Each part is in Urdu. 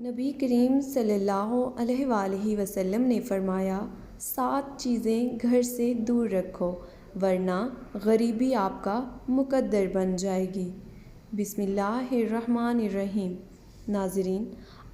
نبی کریم صلی اللہ علیہ وآلہ وسلم نے فرمایا 7 چیزیں گھر سے دور رکھو ورنہ غریبی آپ کا مقدر بن جائے گی۔ بسم اللہ الرحمن الرحیم۔ ناظرین،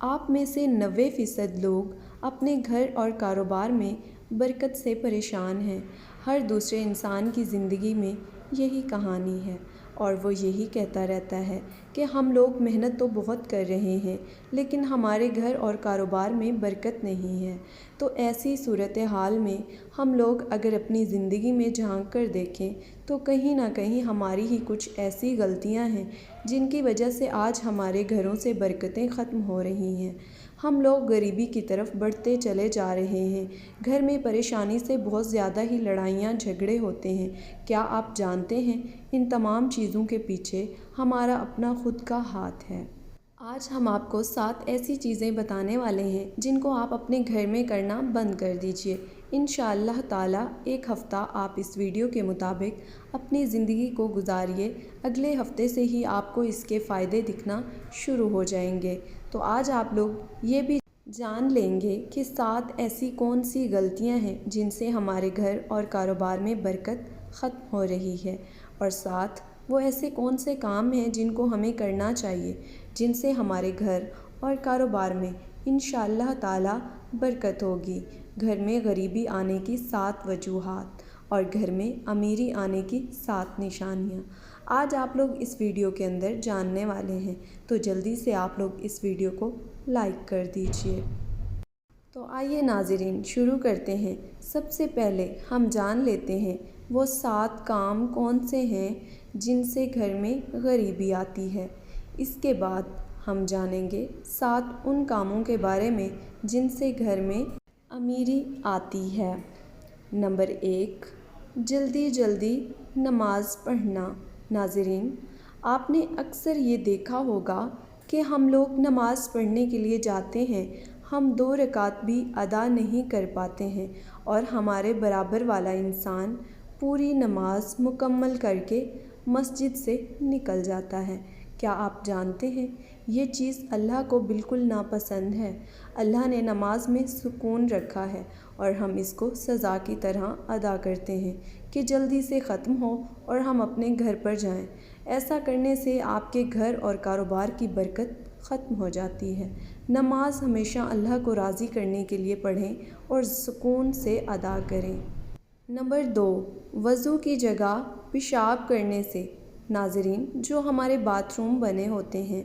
آپ میں سے 90% لوگ اپنے گھر اور کاروبار میں برکت سے پریشان ہیں۔ ہر دوسرے انسان کی زندگی میں یہی کہانی ہے اور وہ یہی کہتا رہتا ہے کہ ہم لوگ محنت تو بہت کر رہے ہیں لیکن ہمارے گھر اور کاروبار میں برکت نہیں ہے۔ تو ایسی صورتحال میں ہم لوگ اگر اپنی زندگی میں جھانک کر دیکھیں تو کہیں نہ کہیں ہماری ہی کچھ ایسی غلطیاں ہیں جن کی وجہ سے آج ہمارے گھروں سے برکتیں ختم ہو رہی ہیں۔ ہم لوگ غریبی کی طرف بڑھتے چلے جا رہے ہیں۔ گھر میں پریشانی سے بہت زیادہ ہی لڑائیاں جھگڑے ہوتے ہیں۔ کیا آپ جانتے ہیں ان تمام چیزوں کے پیچھے ہمارا اپنا خود کا ہاتھ ہے؟ آج ہم آپ کو 7 ایسی چیزیں بتانے والے ہیں جن کو آپ اپنے گھر میں کرنا بند کر دیجئے۔ انشاءاللہ تعالی ایک ہفتہ آپ اس ویڈیو کے مطابق اپنی زندگی کو گزاریے، اگلے ہفتے سے ہی آپ کو اس کے فائدے دکھنا شروع ہو جائیں گے۔ تو آج آپ لوگ یہ بھی جان لیں گے کہ 7 ایسی کون سی غلطیاں ہیں جن سے ہمارے گھر اور کاروبار میں برکت ختم ہو رہی ہے، اور 7 وہ ایسے کون سے کام ہیں جن کو ہمیں کرنا چاہیے جن سے ہمارے گھر اور کاروبار میں انشاءاللہ تعالی برکت ہوگی۔ گھر میں غریبی آنے کی 7 وجوہات اور گھر میں امیری آنے کی 7 نشانیاں آج آپ لوگ اس ویڈیو کے اندر جاننے والے ہیں، تو جلدی سے آپ لوگ اس ویڈیو کو لائک کر دیجئے۔ تو آئیے ناظرین شروع کرتے ہیں۔ سب سے پہلے ہم جان لیتے ہیں وہ 7 کام کون سے ہیں جن سے گھر میں غریبی آتی ہے۔ اس کے بعد ہم جانیں گے 7 ان کاموں کے بارے میں جن سے گھر میں امیری آتی ہے۔ نمبر 1، جلدی جلدی نماز پڑھنا۔ ناظرین، آپ نے اکثر یہ دیکھا ہوگا کہ ہم لوگ نماز پڑھنے کے لیے جاتے ہیں، ہم 2 رکعت بھی ادا نہیں کر پاتے ہیں اور ہمارے برابر والا انسان پوری نماز مکمل کر کے مسجد سے نکل جاتا ہے۔ کیا آپ جانتے ہیں یہ چیز اللہ کو بالکل ناپسند ہے؟ اللہ نے نماز میں سکون رکھا ہے اور ہم اس کو سزا کی طرح ادا کرتے ہیں کہ جلدی سے ختم ہو اور ہم اپنے گھر پر جائیں۔ ایسا کرنے سے آپ کے گھر اور کاروبار کی برکت ختم ہو جاتی ہے۔ نماز ہمیشہ اللہ کو راضی کرنے کے لیے پڑھیں اور سکون سے ادا کریں۔ نمبر 2، وضو کی جگہ پیشاب کرنے سے۔ ناظرین، جو ہمارے باتھ روم بنے ہوتے ہیں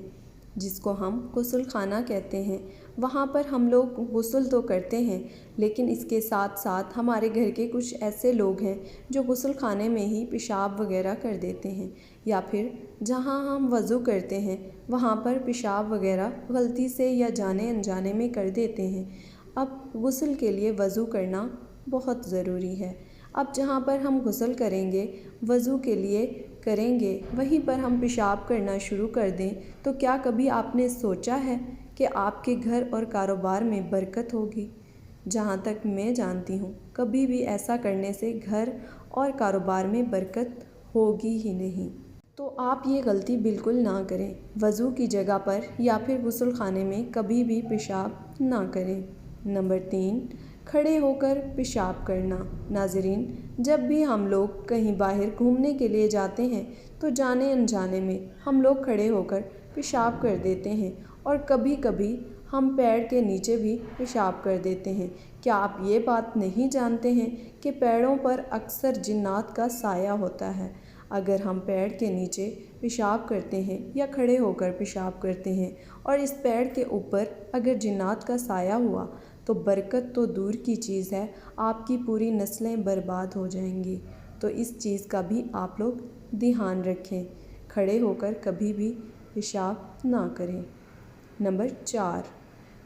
جس کو ہم غسل خانہ کہتے ہیں، وہاں پر ہم لوگ غسل تو کرتے ہیں لیکن اس کے ساتھ ساتھ ہمارے گھر کے کچھ ایسے لوگ ہیں جو غسل خانے میں ہی پیشاب وغیرہ کر دیتے ہیں، یا پھر جہاں ہم وضو کرتے ہیں وہاں پر پیشاب وغیرہ غلطی سے یا جانے انجانے میں کر دیتے ہیں۔ اب غسل کے لیے وضو کرنا بہت ضروری ہے۔ اب جہاں پر ہم غسل کریں گے، وضو کے لیے کریں گے، وہیں پر ہم پیشاب کرنا شروع کر دیں تو کیا کبھی آپ نے سوچا ہے کہ آپ کے گھر اور کاروبار میں برکت ہوگی؟ جہاں تک میں جانتی ہوں کبھی بھی ایسا کرنے سے گھر اور کاروبار میں برکت ہوگی ہی نہیں۔ تو آپ یہ غلطی بالکل نہ کریں، وضو کی جگہ پر یا پھر غسل خانے میں کبھی بھی پیشاب نہ کریں۔ نمبر 3، کھڑے ہو کر پیشاب کرنا۔ ناظرین، جب بھی ہم لوگ کہیں باہر گھومنے کے لیے جاتے ہیں تو جانے انجانے میں ہم لوگ کھڑے ہو کر پیشاب کر دیتے ہیں اور کبھی کبھی ہم پیر کے نیچے بھی پیشاب کر دیتے ہیں۔ کیا آپ یہ بات نہیں جانتے ہیں کہ پیروں پر اکثر جنات کا سایہ ہوتا ہے؟ اگر ہم پیر کے نیچے پیشاب کرتے ہیں یا کھڑے ہو کر پیشاب کرتے ہیں اور اس پیر کے اوپر اگر جنات کا سایہ ہوا تو برکت تو دور کی چیز ہے، آپ کی پوری نسلیں برباد ہو جائیں گی۔ تو اس چیز کا بھی آپ لوگ دھیان رکھیں، کھڑے ہو کر کبھی بھی پیشاب نہ کریں۔ نمبر 4،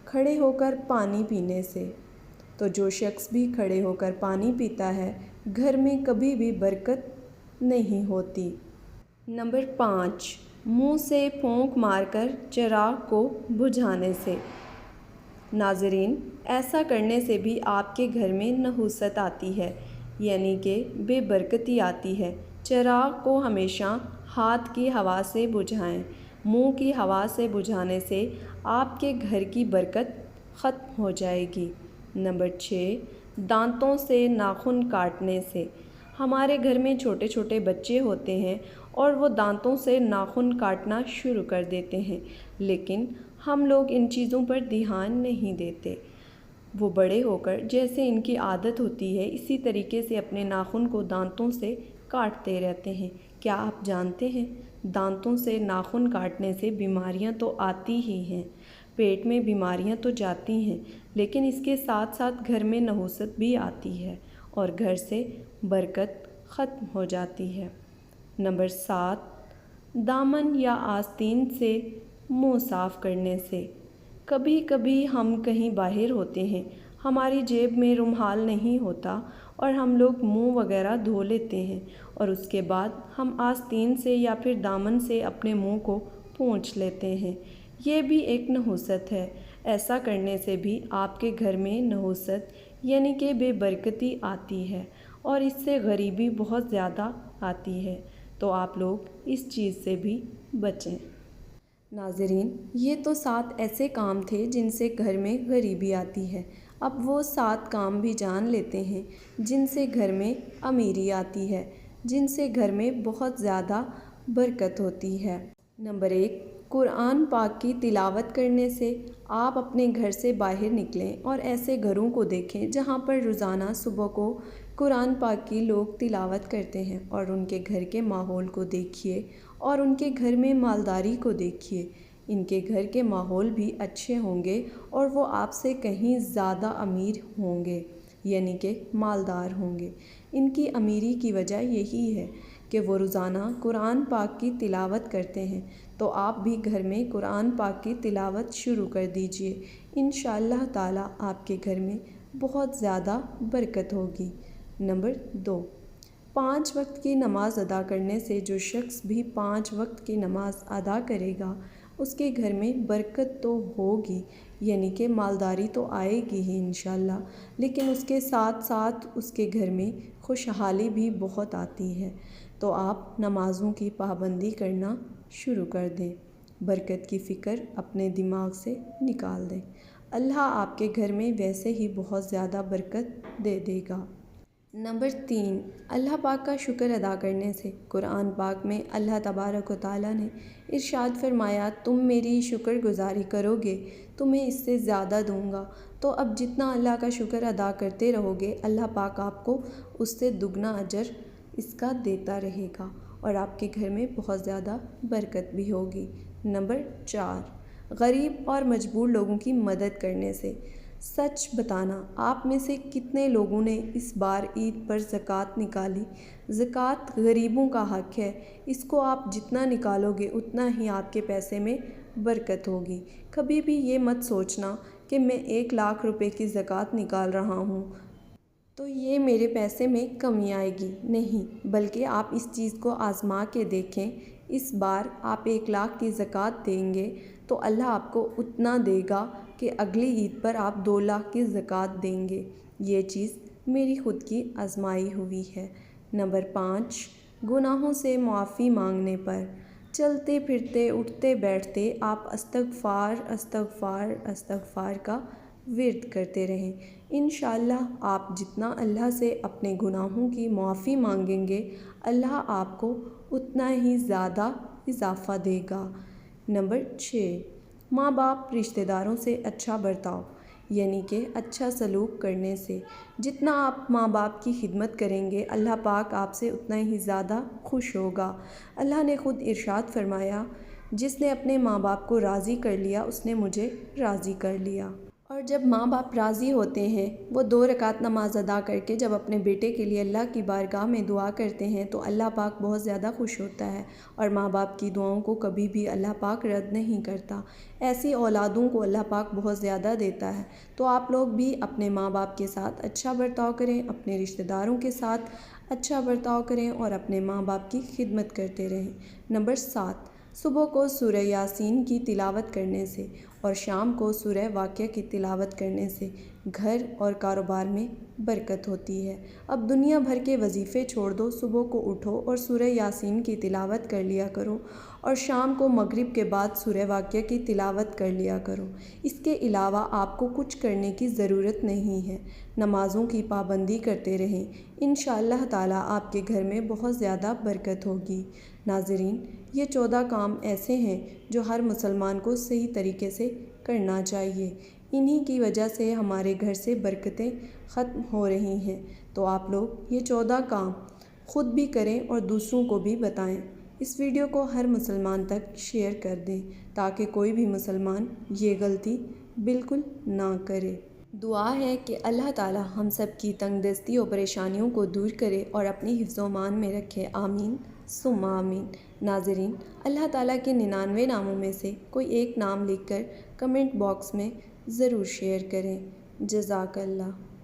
کھڑے ہو کر پانی پینے سے۔ تو جو شخص بھی کھڑے ہو کر پانی پیتا ہے گھر میں کبھی بھی برکت نہیں ہوتی۔ نمبر 5، منہ سے پھونک مار کر چراغ کو بجھانے سے۔ ناظرین، ایسا کرنے سے بھی آپ کے گھر میں نحوست آتی ہے، یعنی کہ بے برکتی آتی ہے۔ چراغ کو ہمیشہ ہاتھ کی ہوا سے بجھائیں۔ منہ کی ہوا سے بجھانے سے آپ کے گھر کی برکت ختم ہو جائے گی۔ نمبر 6، دانتوں سے ناخن کاٹنے سے۔ ہمارے گھر میں چھوٹے چھوٹے بچے ہوتے ہیں اور وہ دانتوں سے ناخن کاٹنا شروع کر دیتے ہیں، لیکن ہم لوگ ان چیزوں پر دھیان نہیں دیتے۔ وہ بڑے ہو کر جیسے ان کی عادت ہوتی ہے اسی طریقے سے اپنے ناخن کو دانتوں سے کاٹتے رہتے ہیں۔ کیا آپ جانتے ہیں دانتوں سے ناخن کاٹنے سے بیماریاں تو آتی ہی ہیں، پیٹ میں بیماریاں تو جاتی ہیں، لیکن اس کے ساتھ ساتھ گھر میں نحوست بھی آتی ہے اور گھر سے برکت ختم ہو جاتی ہے۔ نمبر 7، دامن یا آستین سے منہ صاف کرنے سے۔ کبھی کبھی ہم کہیں باہر ہوتے ہیں، ہماری جیب میں رومال نہیں ہوتا اور ہم لوگ منہ وغیرہ دھو لیتے ہیں اور اس کے بعد ہم آستین سے یا پھر دامن سے اپنے منہ کو پونچھ لیتے ہیں۔ یہ بھی ایک نحوست ہے۔ ایسا کرنے سے بھی آپ کے گھر میں نحوست یعنی کہ بے برکتی آتی ہے اور اس سے غریبی بہت زیادہ آتی ہے، تو آپ لوگ اس چیز سے بھی بچیں۔ ناظرین، یہ تو 7 ایسے کام تھے جن سے گھر میں غریبی آتی ہے۔ اب وہ 7 کام بھی جان لیتے ہیں جن سے گھر میں امیری آتی ہے، جن سے گھر میں بہت زیادہ برکت ہوتی ہے۔ نمبر 1، قرآن پاک کی تلاوت کرنے سے۔ آپ اپنے گھر سے باہر نکلیں اور ایسے گھروں کو دیکھیں جہاں پر روزانہ صبح کو قرآن پاک کی لوگ تلاوت کرتے ہیں، اور ان کے گھر کے ماحول کو دیکھیے اور ان کے گھر میں مالداری کو دیکھیے۔ ان کے گھر کے ماحول بھی اچھے ہوں گے اور وہ آپ سے کہیں زیادہ امیر ہوں گے، یعنی کہ مالدار ہوں گے۔ ان کی امیری کی وجہ یہی ہے کہ وہ روزانہ قرآن پاک کی تلاوت کرتے ہیں، تو آپ بھی گھر میں قرآن پاک کی تلاوت شروع کر دیجئے۔ انشاءاللہ تعالی آپ کے گھر میں بہت زیادہ برکت ہوگی۔ نمبر 2، 5 وقت کی نماز ادا کرنے سے۔ جو شخص بھی 5 وقت کی نماز ادا کرے گا اس کے گھر میں برکت تو ہوگی، یعنی کہ مالداری تو آئے گی ہی انشاءاللہ، لیکن اس کے ساتھ ساتھ اس کے گھر میں خوشحالی بھی بہت آتی ہے۔ تو آپ نمازوں کی پابندی کرنا شروع کر دیں، برکت کی فکر اپنے دماغ سے نکال دیں۔ اللہ آپ کے گھر میں ویسے ہی بہت زیادہ برکت دے دے گا۔ نمبر 3، اللہ پاک کا شکر ادا کرنے سے۔ قرآن پاک میں اللہ تبارک و تعالیٰ نے ارشاد فرمایا، تم میری شکر گزاری کرو گے تو میں اس سے زیادہ دوں گا۔ تو اب جتنا اللہ کا شکر ادا کرتے رہو گے اللہ پاک آپ کو اس سے دگنا اجر اس کا دیتا رہے گا اور آپ کے گھر میں بہت زیادہ برکت بھی ہوگی۔ نمبر 4، غریب اور مجبور لوگوں کی مدد کرنے سے۔ سچ بتانا، آپ میں سے کتنے لوگوں نے اس بار عید پر زکوٰۃ نکالی؟ زکوٰۃ غریبوں کا حق ہے، اس کو آپ جتنا نکالو گے اتنا ہی آپ کے پیسے میں برکت ہوگی۔ کبھی بھی یہ مت سوچنا کہ میں 1 لاکھ روپے کی زکوٰۃ نکال رہا ہوں تو یہ میرے پیسے میں کمی آئے گی، نہیں، بلکہ آپ اس چیز کو آزما کے دیکھیں۔ اس بار آپ 1 لاکھ کی زکوٰۃ دیں گے تو اللہ آپ کو اتنا دے گا کہ اگلی عید پر آپ 2 لاکھ کی زکوٰۃ دیں گے۔ یہ چیز میری خود کی آزمائی ہوئی ہے۔ نمبر 5، گناہوں سے معافی مانگنے پر۔ چلتے پھرتے اٹھتے بیٹھتے آپ استغفار استغفار استغفار کا ورد کرتے رہیں۔ انشاءاللہ آپ جتنا اللہ سے اپنے گناہوں کی معافی مانگیں گے اللہ آپ کو اتنا ہی زیادہ اضافہ دے گا۔ نمبر 6، ماں باپ رشتہ داروں سے اچھا برتاؤ، یعنی کہ اچھا سلوک کرنے سے۔ جتنا آپ ماں باپ کی خدمت کریں گے اللہ پاک آپ سے اتنا ہی زیادہ خوش ہوگا۔ اللہ نے خود ارشاد فرمایا، جس نے اپنے ماں باپ کو راضی کر لیا اس نے مجھے راضی کر لیا۔ اور جب ماں باپ راضی ہوتے ہیں، وہ 2 رکعت نماز ادا کر کے جب اپنے بیٹے کے لیے اللہ کی بارگاہ میں دعا کرتے ہیں تو اللہ پاک بہت زیادہ خوش ہوتا ہے اور ماں باپ کی دعاؤں کو کبھی بھی اللہ پاک رد نہیں کرتا۔ ایسی اولادوں کو اللہ پاک بہت زیادہ دیتا ہے، تو آپ لوگ بھی اپنے ماں باپ کے ساتھ اچھا برتاؤ کریں، اپنے رشتہ داروں کے ساتھ اچھا برتاؤ کریں اور اپنے ماں باپ کی خدمت کرتے رہیں۔ نمبر 7، صبح کو سورہ یاسین کی تلاوت کرنے سے اور شام کو سورہ واقعہ کی تلاوت کرنے سے گھر اور کاروبار میں برکت ہوتی ہے۔ اب دنیا بھر کے وظیفے چھوڑ دو، صبح کو اٹھو اور سورہ یاسین کی تلاوت کر لیا کرو اور شام کو مغرب کے بعد سورہ واقعہ کی تلاوت کر لیا کرو۔ اس کے علاوہ آپ کو کچھ کرنے کی ضرورت نہیں ہے۔ نمازوں کی پابندی کرتے رہیں، انشاءاللہ تعالیٰ آپ کے گھر میں بہت زیادہ برکت ہوگی۔ ناظرین، یہ 14 کام ایسے ہیں جو ہر مسلمان کو صحیح طریقے سے کرنا چاہیے۔ انہی کی وجہ سے ہمارے گھر سے برکتیں ختم ہو رہی ہیں۔ تو آپ لوگ یہ 14 کام خود بھی کریں اور دوسروں کو بھی بتائیں۔ اس ویڈیو کو ہر مسلمان تک شیئر کر دیں تاکہ کوئی بھی مسلمان یہ غلطی بالکل نہ کرے۔ دعا ہے کہ اللہ تعالی ہم سب کی تنگ دستی اور پریشانیوں کو دور کرے اور اپنی حفظ و امان میں رکھے، آمین ثم آمین۔ ناظرین، اللہ تعالیٰ کے 99 ناموں میں سے کوئی ایک نام لکھ کر کمنٹ باکس میں ضرور شیئر کریں۔ جزاک اللہ۔